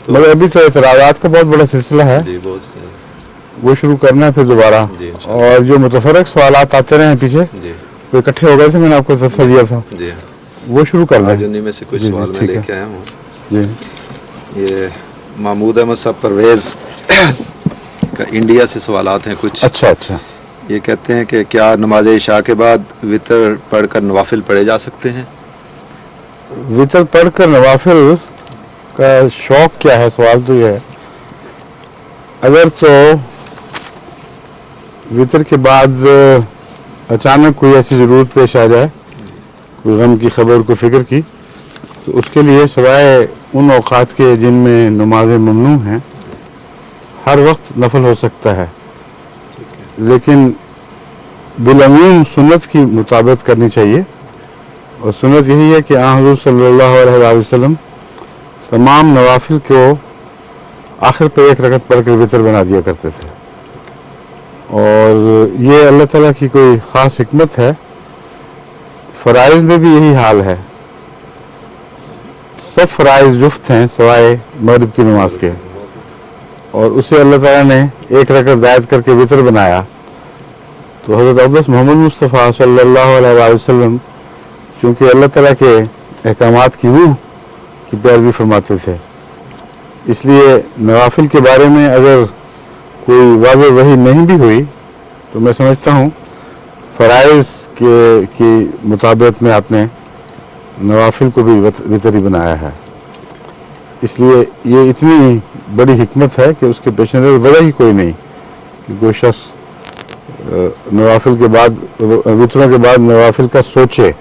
मगर अभी तो एतराज़ात का बहुत बड़ा सिलसिला है जी, बहुत से वो शुरू करना है फिर दोबारा। जी, और जो मुतफरक सवालात आते रहे हैं पीछे जी वो इकट्ठे हो गए थे, मैंने आपको तस्वीर दिया था, जी। वो शुरू कर आज लें। उन्हीं में से कुछ जी, जी, सवाल मैं ठीक है। लेके आया हूँ। जी ये महमूद अहमद साहब परवेज़ का इंडिया से सवालात हैं कुछ। अच्छा अच्छा। ये कहते हैं कि क्या नमाज इशा के बाद वितर पढ़कर नवाफिल पढ़े जा सकते हैं? वितर पढ़कर नवाफिल का शौक क्या है, सवाल तो ये है। अगर तो वितर के बाद अचानक कोई ऐसी ज़रूरत पेश आ जाए, कोई गम की खबर, कोई फ़िक्र की, तो उसके लिए सिवाय उन औक़ात के जिनमें नमाज़ें ममनू हैं हर वक्त नफल हो सकता है, लेकिन बिलअमूम सुन्नत की मुताबिक करनी चाहिए। और सुन्नत यही है कि हुज़ूर सल्लल्लाहु अलैहि वसल्लम तमाम नवाफिल को आखिर पे एक रकत पढ़ कर वितर बना दिया करते थे। और ये अल्लाह ताला की कोई ख़ास हिकमत है। फ़राइज़ में भी यही हाल है, सब फ़राइज़ जुफ्त हैं सिवाय मगरिब की नमाज के, और उसे अल्लाह ताला ने एक रकत ज़ायद करके वितर बनाया। तो हज़रत अक़दस मोहम्मद मुस्तफ़ा सल्लल्लाहु अलैहि वसल्लम चूँकि अल्लाह ताला के अहकामात की रूह की पैरवी फरमाते थे, इसलिए नवाफिल के बारे में अगर कोई वाज़ेह वही नहीं भी हुई तो मैं समझता हूँ फ़राइज़ की मुताबिक में आपने नवाफिल को भी वितर ही बनाया है। इसलिए ये इतनी बड़ी हिकमत है कि उसके पेश नज़र वजह ही कोई नहीं कि कोई शख्स नवाफिल के बाद, वितरों के बाद नवाफिल का सोचे।